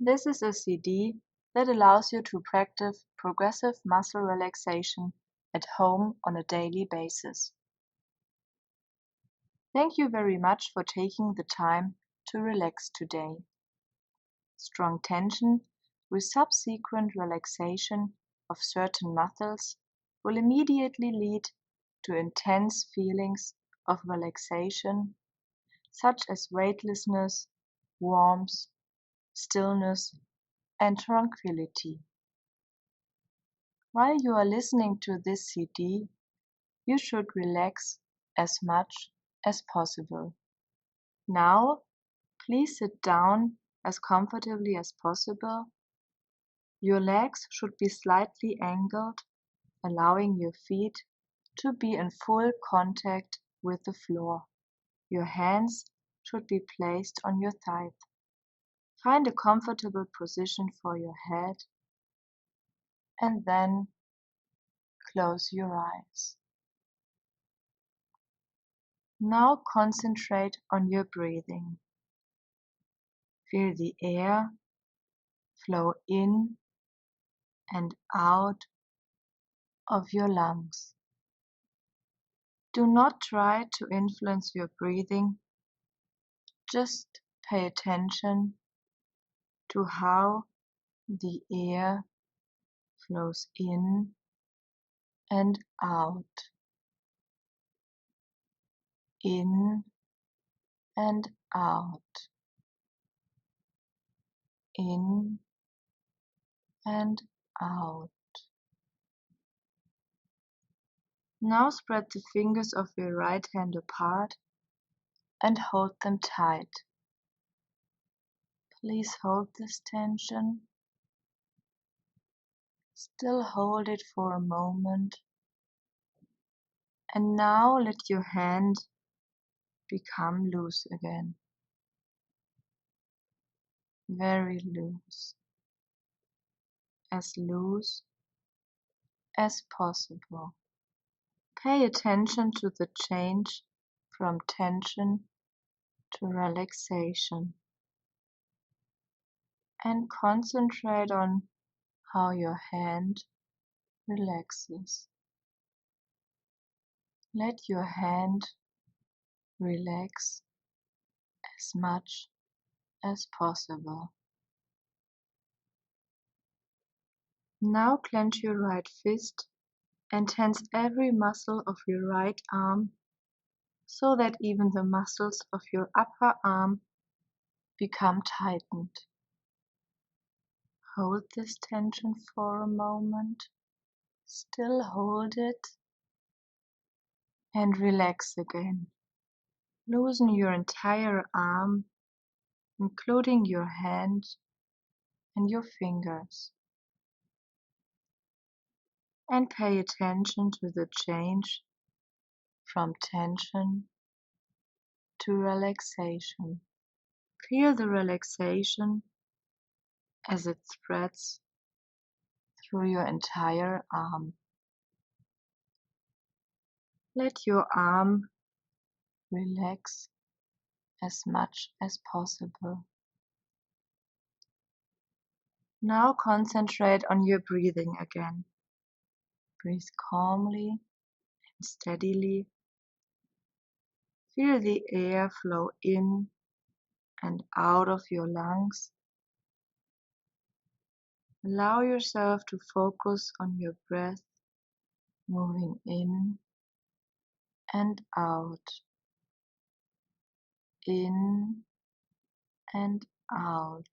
This is a CD that allows you to practice progressive muscle relaxation at home on a daily basis. Thank you very much for taking the time to relax today. Strong tension with subsequent relaxation of certain muscles will immediately lead to intense feelings of relaxation, such as weightlessness, warmth, stillness, and tranquility. While you are listening to this CD, you should relax as much as possible. Now, please sit down as comfortably as possible. Your legs should be slightly angled, allowing your feet to be in full contact with the floor. Your hands should be placed on your thighs. Find a comfortable position for your head and then close your eyes. Now concentrate on your breathing. Feel the air flow in and out of your lungs. Do not try to influence your breathing, just pay attention to how the air flows in and out, in and out, in and out. Now spread the fingers of your right hand apart and hold them tight. Please hold this tension. Still hold it for a moment. And now let your hand become loose again. Very loose. As loose as possible. Pay attention to the change from tension to relaxation. And concentrate on how your hand relaxes. Let your hand relax as much as possible. Now clench your right fist and tense every muscle of your right arm so that even the muscles of your upper arm become tightened. Hold this tension for a moment. Still hold it and relax again. Loosen your entire arm, including your hand and your fingers. And pay attention to the change from tension to relaxation. Feel the relaxation as it spreads through your entire arm. Let your arm relax as much as possible. Now concentrate on your breathing again. Breathe calmly and steadily. Feel the air flow in and out of your lungs. Allow yourself to focus on your breath moving in and out, in and out,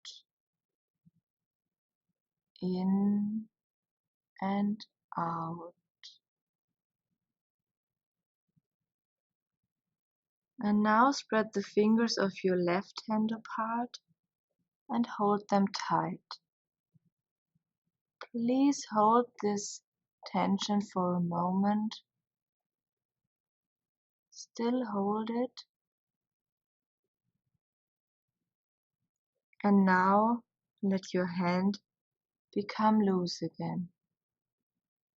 in and out. And now spread the fingers of your left hand apart and hold them tight. Please hold this tension for a moment. Still hold it. And now let your hand become loose again.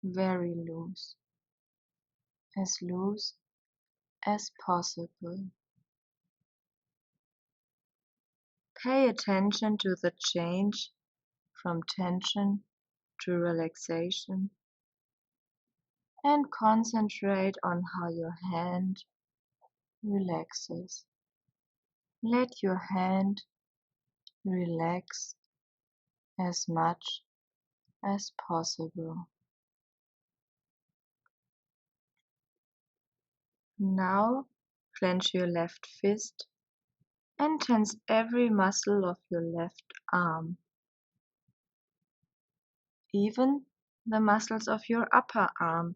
Very loose. As as possible. Pay attention to the change from tension to relaxation and concentrate on how your hand relaxes. Let your hand relax as much as possible. Now clench your left fist and tense every muscle of your left arm. Even the muscles of your upper arm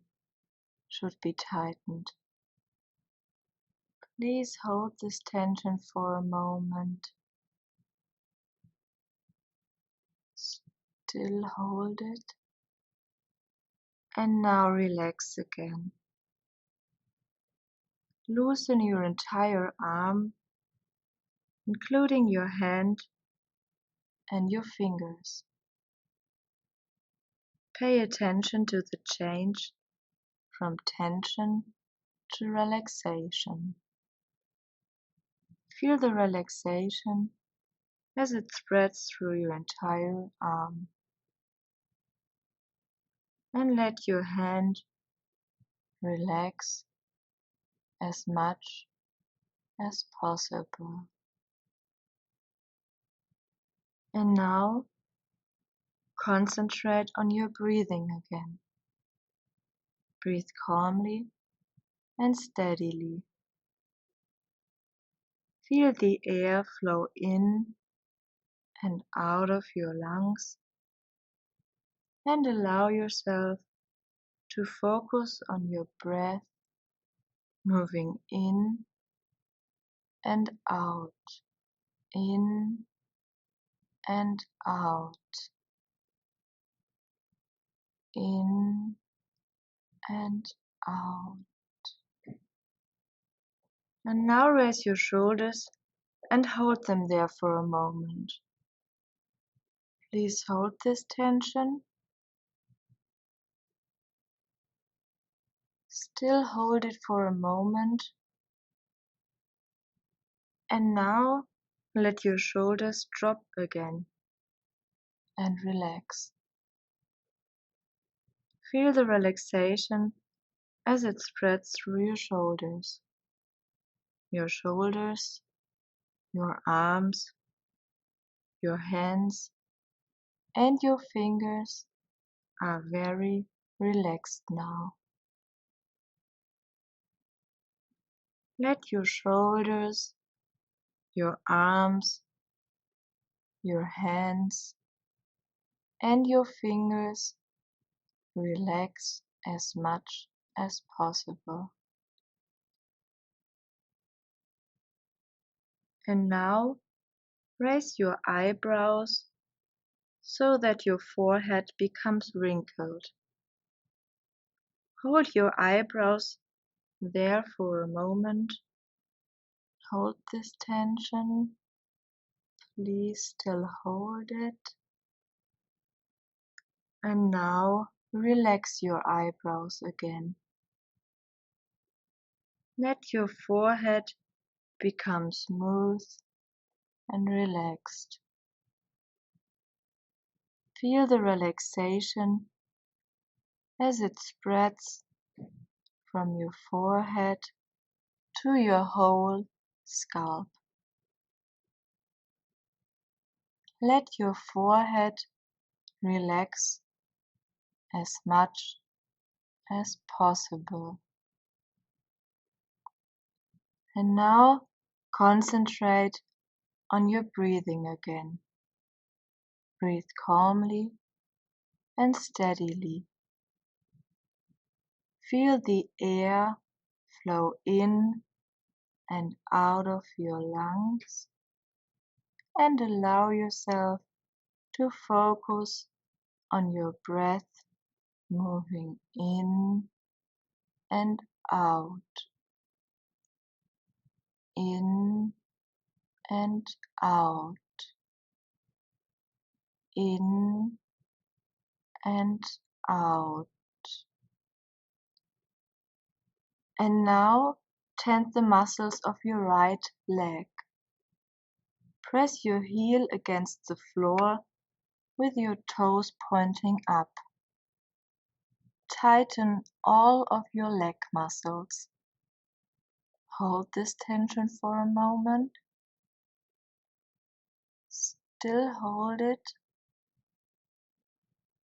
should be tightened. Please hold this tension for a moment. Still hold it. And now relax again. Loosen your entire arm, including your hand and your fingers. Pay attention to the change from tension to relaxation. Feel the relaxation as it spreads through your entire arm. And let your hand relax as much as possible. And now concentrate on your breathing again. Breathe calmly and steadily. Feel the air flow in and out of your lungs and allow yourself to focus on your breath moving in and out, in and out, in and out. And now raise your shoulders and hold them there for a moment. Please hold this tension. Still hold it for a moment. And now let your shoulders drop again and relax. Feel the relaxation as it spreads through your shoulders. Your shoulders, your arms, your hands, and your fingers are very relaxed now. Let your shoulders, your arms, your hands, and your fingers relax as much as possible. And now raise your eyebrows so that your forehead becomes wrinkled. Hold your eyebrows there for a moment. Hold this tension. Please still hold it. And now relax your eyebrows again. Let your forehead become smooth and relaxed. Feel the relaxation as it spreads from your forehead to your whole scalp. Let your forehead relax as much as possible. And now concentrate on your breathing again. Breathe calmly and steadily. Feel the air flow in and out of your lungs and allow yourself to focus on your breath moving in and out, in and out, in and out. And now tense the muscles of your right leg. Press your heel against the floor with your toes pointing up. Tighten all of your leg muscles. Hold this tension for a moment. Still hold it.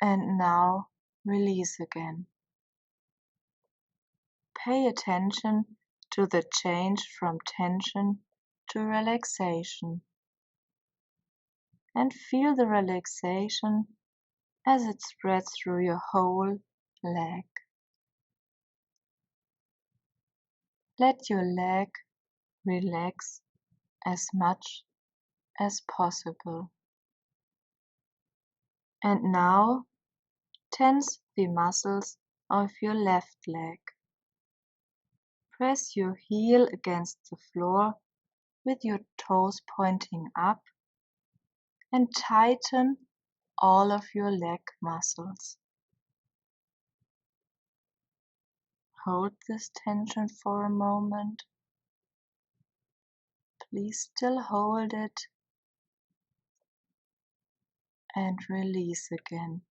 And now release again. Pay attention to the change from tension to relaxation. And feel the relaxation as it spreads through your whole leg. Let your leg relax as much as possible. And now tense the muscles of your left leg. Press your heel against the floor with your toes pointing up and tighten all of your leg muscles. Hold this tension for a moment. Please still hold it and release again.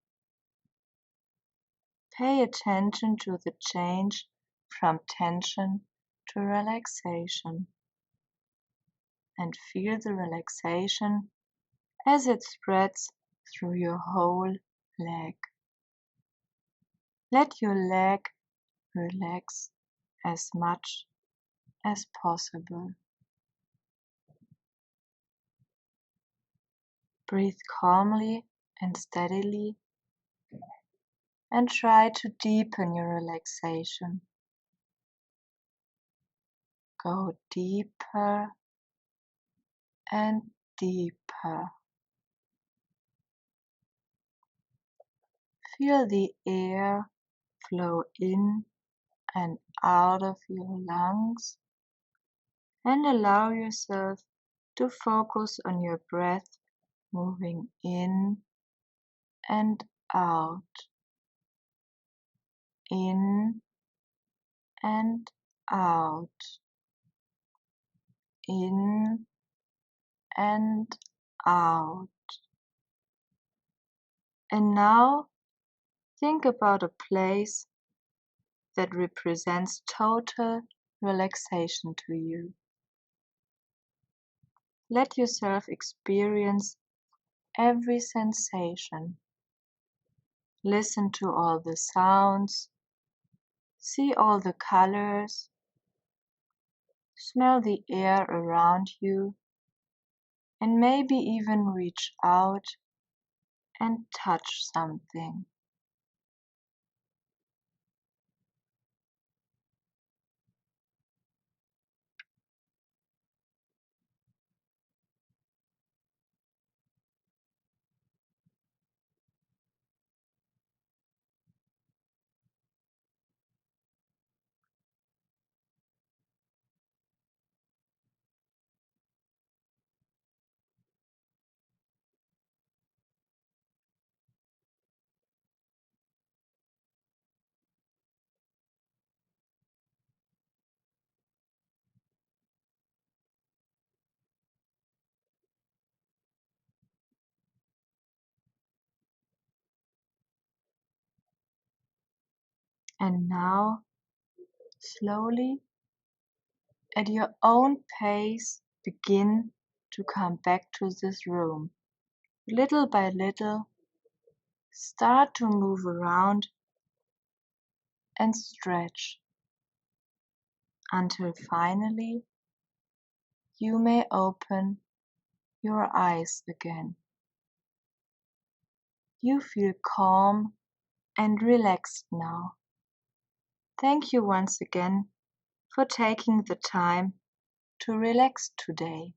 Pay attention to the change from tension to relaxation and feel the relaxation as it spreads through your whole leg. Let your leg relax as much as possible. Breathe calmly and steadily and try to deepen your relaxation. Go deeper and deeper. Feel the air flow in and out of your lungs and allow yourself to focus on your breath moving in and out, in and out, in and out. And now think about a place that represents total relaxation to you. Let yourself experience every sensation. Listen to all the sounds, see all the colors, smell the air around you, and maybe even reach out and touch something. And now, slowly, at your own pace, begin to come back to this room. Little by little, start to move around and stretch until finally you may open your eyes again. You feel calm and relaxed now. Thank you once again for taking the time to relax today.